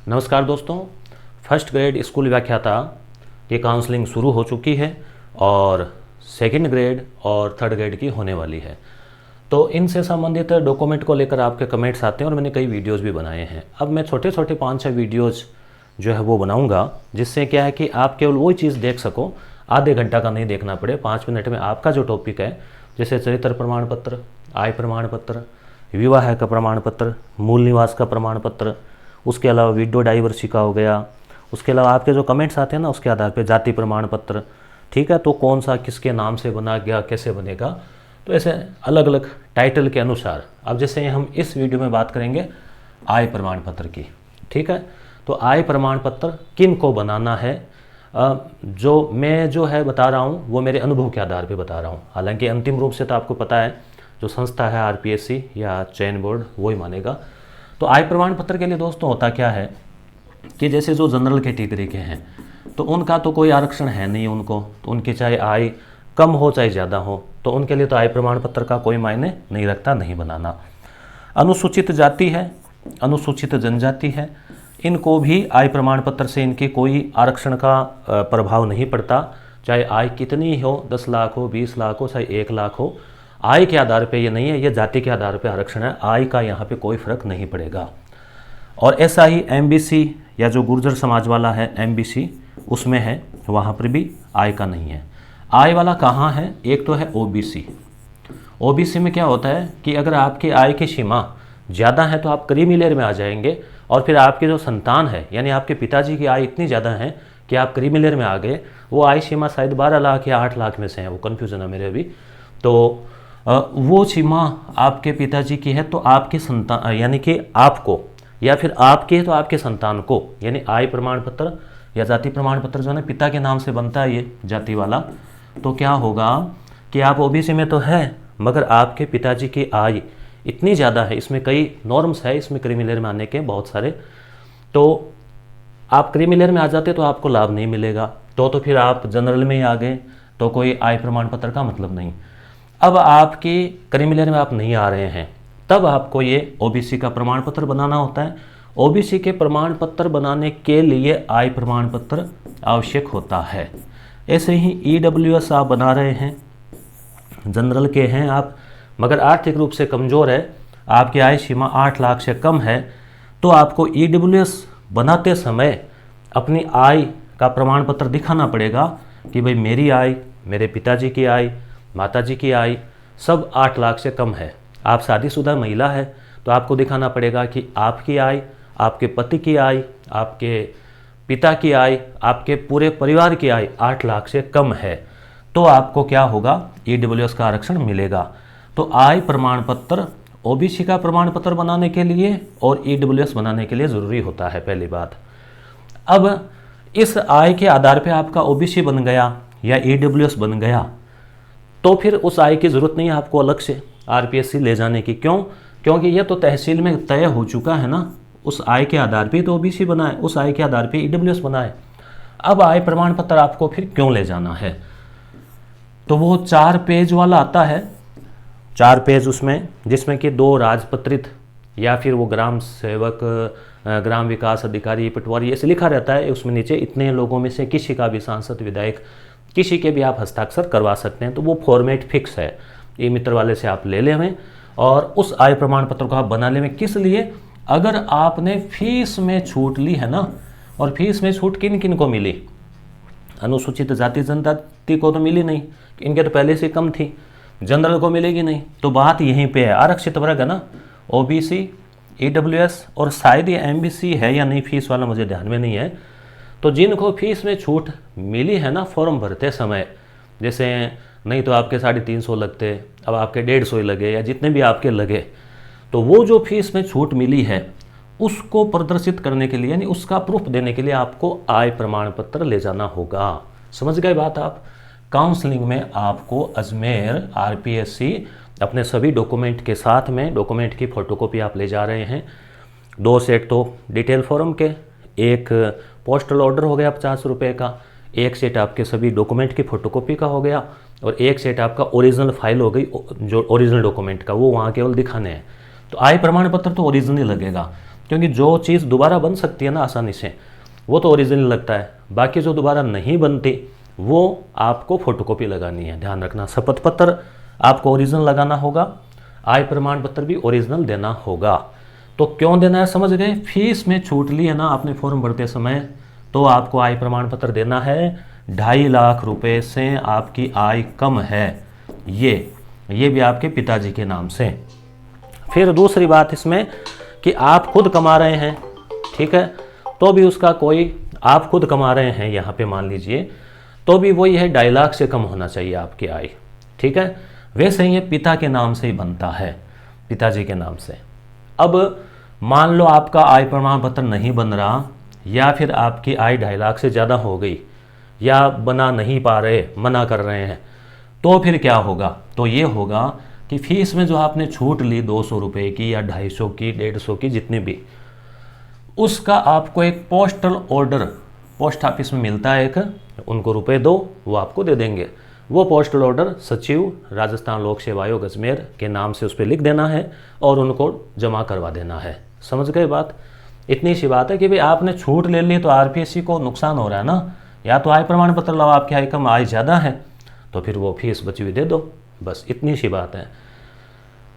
नमस्कार दोस्तों, first grade school व्याख्याता की काउंसलिंग शुरू हो चुकी है और सेकंड ग्रेड और थर्ड ग्रेड की होने वाली है। तो इनसे संबंधित डॉक्यूमेंट को लेकर आपके कमेंट्स आते हैं और मैंने कई वीडियोस भी बनाए हैं। अब मैं छोटे छोटे 5-6 वीडियोस जो है वो बनाऊंगा, जिससे क्या है कि आप केवल वही चीज़ देख सको, आधे घंटा का नहीं देखना पड़े। 5 मिनट में आपका जो टॉपिक है, जैसे चरित्र प्रमाण पत्र, आय प्रमाण पत्र, विवाह का प्रमाण पत्र, मूल निवास का प्रमाण पत्र, उसके अलावा विडो डाइवर्सी का हो गया, उसके अलावा आपके जो कमेंट्स आते हैं ना, उसके आधार पे जाति प्रमाण पत्र, ठीक है, तो कौन सा किसके नाम से बना गया, कैसे बनेगा, तो ऐसे अलग अलग टाइटल के अनुसार। अब जैसे हम इस वीडियो में बात करेंगे आय प्रमाण पत्र की, ठीक है। तो आय प्रमाण पत्र किन को बनाना है, जो मैं जो है बता रहा हूँ वो मेरे अनुभव के आधार पे बता रहा हूँ। हालांकि अंतिम रूप से तो आपको पता है जो संस्था है आरपीएससी या चयन बोर्ड वो ही मानेगा। तो आय प्रमाण पत्र के लिए दोस्तों होता क्या है कि जैसे जो जनरल कैटेगरी के हैं तो उनका तो कोई आरक्षण है नहीं उनको, तो उनकी चाहे आय कम हो चाहे ज़्यादा हो, तो उनके लिए तो आय प्रमाण पत्र का कोई मायने नहीं रखता, नहीं बनाना। अनुसूचित जाति है, अनुसूचित जनजाति है, इनको भी आय प्रमाण पत्र से इनके कोई आरक्षण का प्रभाव नहीं पड़ता। चाहे आय कितनी हो, 10 लाख हो, 20 लाख हो, चाहे 1 लाख हो, आय के आधार पे ये नहीं है, ये जाति के आधार पे आरक्षण है। आय का यहाँ पे कोई फर्क नहीं पड़ेगा। और ऐसा ही एमबीसी या जो गुर्जर समाज वाला है एमबीसी, उसमें है, वहाँ पर भी आय का नहीं है। आय वाला कहाँ है, एक तो है ओबीसी। ओबीसी में क्या होता है कि अगर आपकी आय की सीमा ज़्यादा है तो आप क्रीमी लेयर में आ जाएंगे, और फिर आपके जो संतान है यानी आपके पिताजी की आय इतनी ज़्यादा है कि आप क्रीमी लेयर में आ गए, वो आय सीमा शायद 12 लाख या 8 लाख में से है, वो कन्फ्यूज़न है मेरे अभी। तो वो सीमा आपके पिताजी की है, तो आपके संतान यानी कि आपको, या फिर आपके तो आपके संतान को, यानी आय प्रमाण पत्र या जाति प्रमाण पत्र जो है पिता के नाम से बनता है ये जाति वाला, तो क्या होगा कि आप ओबीसी में तो है मगर आपके पिताजी की आय इतनी ज़्यादा है, इसमें कई नॉर्म्स है, इसमें क्रीमी लेयर में आने के बहुत सारे, तो आप क्रीमी लेयर में आ जाते तो आपको लाभ नहीं मिलेगा, तो फिर आप जनरल में ही आ गए तो कोई आय प्रमाण पत्र का मतलब नहीं। अब आपकी क्रीमी लेयर में आप नहीं आ रहे हैं, तब आपको ये ओबीसी का प्रमाण पत्र बनाना होता है। ओबीसी के प्रमाण पत्र बनाने के लिए आय प्रमाण पत्र आवश्यक होता है। ऐसे ही ईडब्ल्यूएस आप बना रहे हैं, जनरल के हैं आप, मगर आर्थिक रूप से कमज़ोर है, आपकी आय सीमा 8 लाख से कम है, तो आपको ईडब्ल्यूएस बनाते समय अपनी आय का प्रमाण पत्र दिखाना पड़ेगा कि भाई मेरी आय, मेरे पिताजी की आय, माताजी की आय सब 8 लाख से कम है। आप शादीशुदा महिला है तो आपको दिखाना पड़ेगा कि आपकी आय, आपके पति की आय, आपके पिता की आय, आपके पूरे परिवार की आय 8 लाख से कम है, तो आपको क्या होगा, ईडब्ल्यूएस का आरक्षण मिलेगा। तो आय प्रमाण पत्र ओबीसी का प्रमाण पत्र बनाने के लिए और ईडब्ल्यूएस बनाने के लिए ज़रूरी होता है, पहली बात। अब इस आय के आधार पे आपका ओबीसी बन गया या ईडब्ल्यूएस बन गया, तो फिर उस आय की ज़रूरत नहीं है आपको अलग से आरपीएससी ले जाने की। क्यों? क्योंकि ये तो तहसील में तय हो चुका है ना, उस आय के आधार पे तो ओबीसी बना है, उस आय के आधार पे ईडब्ल्यूएस बना है। अब आय प्रमाण पत्र आपको फिर क्यों ले जाना है, तो वो 4 पेज वाला आता है, 4 पेज उसमें, जिसमें कि 2 राजपत्रित या फिर वो ग्राम सेवक, ग्राम विकास अधिकारी, पटवारी ऐसे लिखा रहता है। उसमें नीचे इतने लोगों में से किसी का भी सांसद, विधायक, किसी के भी आप हस्ताक्षर करवा सकते हैं, तो वो फॉर्मेट फिक्स है, ई मित्र वाले से आप ले लें और उस आय प्रमाण पत्र को आप बना लें। किस लिए? अगर आपने फीस में छूट ली है ना, और फीस में छूट किन किन को मिली, अनुसूचित जाति जनजाति को तो मिली नहीं, इनके तो पहले से कम थी, जनरल को मिलेगी नहीं, तो बात यहीं पे है। आरक्षित वर्ग है ना, ओबीसी, ईडब्ल्यूएस और शायद ये एमबीसी है या नहीं, फीस वाला मुझे ध्यान में नहीं है। तो जिनको फीस में छूट मिली है ना फॉर्म भरते समय, जैसे नहीं तो आपके 350 लगते, अब आपके 150 ही लगे या जितने भी आपके लगे, तो वो जो फीस में छूट मिली है उसको प्रदर्शित करने के लिए, यानी उसका प्रूफ देने के लिए आपको आय प्रमाण पत्र ले जाना होगा। समझ गए बात आप? काउंसलिंग में आपको अजमेर आरपीएससी अपने सभी डॉक्यूमेंट के साथ में, डॉक्यूमेंट की फ़ोटोकॉपी आप ले जा रहे हैं, 2 सेट तो डिटेल फॉर्म के, एक पोस्टल ऑर्डर हो गया 50 रुपये का, एक सेट आपके सभी डॉक्यूमेंट की फ़ोटोकॉपी का हो गया, और एक सेट आपका ओरिजिनल फाइल हो गई, जो ओरिजिनल डॉक्यूमेंट का, वो वहाँ केवल दिखाने हैं। तो आय प्रमाण पत्र तो ओरिजिनल लगेगा, क्योंकि जो चीज़ दोबारा बन सकती है ना आसानी से, वो तो ओरिजिनल लगता है, बाकी जो दोबारा नहीं बनती वो आपको फोटोकॉपी लगानी है। ध्यान रखना, शपथ पत्र आपको ओरिजिनल लगाना होगा, आय प्रमाण पत्र भी ओरिजिनल देना होगा। तो क्यों देना है समझ गए। फीस में छूट ली है ना आपने फॉर्म भरते समय, तो आपको आय प्रमाण पत्र देना है। 2.5 लाख रुपए से आपकी आय कम है, ये भी आपके पिताजी के नाम से। फिर दूसरी बात इसमें कि आप खुद कमा रहे हैं, ठीक है, तो भी उसका कोई, आप खुद कमा रहे हैं यहाँ पे मान लीजिए, तो भी वही है 2.5 लाख से कम होना चाहिए आपकी आय, ठीक है। वैसे ही ये पिता के नाम से ही बनता है, पिताजी के नाम से। अब मान लो आपका आय प्रमाण पत्र नहीं बन रहा, या फिर आपकी आय 2.5 लाख से ज़्यादा हो गई, या बना नहीं पा रहे, मना कर रहे हैं, तो फिर क्या होगा। तो ये होगा कि फीस में जो आपने छूट ली 200 रुपये की या 250 की 150 की जितनी भी, उसका आपको एक पोस्टल ऑर्डर पोस्ट ऑफिस में मिलता है एक, उनको रुपए दो, वो आपको दे देंगे। वो पोस्टल ऑर्डर सचिव राजस्थान लोक सेवा आयोग अजमेर के नाम से उस पर लिख देना है और उनको जमा करवा देना है। समझ गए बात। इतनी सी बात है कि भाई आपने छूट ले ली तो आरपीएससी को नुकसान हो रहा है ना, या तो आय प्रमाण पत्र लाओ, आपकी आय कम, आय ज़्यादा है तो फिर वो फीस बची हुई दे दो, बस इतनी सी बात है।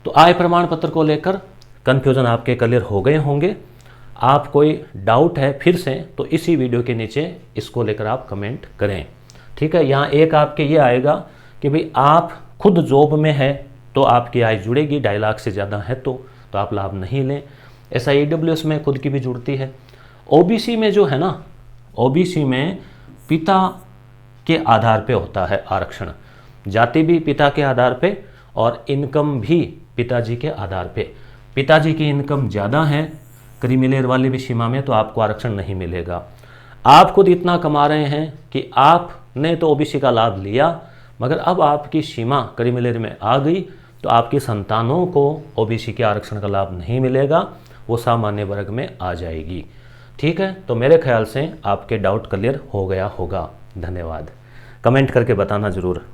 तो आय प्रमाण पत्र को लेकर कन्फ्यूज़न आपके क्लियर हो गए होंगे। आप कोई डाउट है फिर से तो इसी वीडियो के नीचे इसको लेकर आप कमेंट करें, ठीक है। यहाँ एक आपके ये आएगा कि भाई आप खुद जॉब में है तो आपकी आय जुड़ेगी, 2.5 लाख से ज़्यादा है तो आप लाभ नहीं लें। ऐसा ईडब्ल्यूएस में खुद की भी जुड़ती है। ओबीसी में जो है ना, ओबीसी में पिता के आधार पे होता है आरक्षण, जाति भी पिता के आधार पे और इनकम भी पिताजी के आधार पे। पिताजी की इनकम ज़्यादा है क्रीमी वाली भी सीमा में, तो आपको आरक्षण नहीं मिलेगा। आप खुद इतना कमा रहे हैं कि आपने तो ओबीसी का लाभ लिया, मगर अब आपकी सीमा क्रीमी में आ गई तो आपकी संतानों को ओबीसी के आरक्षण का लाभ नहीं मिलेगा, वो सामान्य वर्ग में आ जाएगी, ठीक है। तो मेरे ख्याल से आपके डाउट क्लियर हो गया होगा। धन्यवाद। कमेंट करके बताना ज़रूर।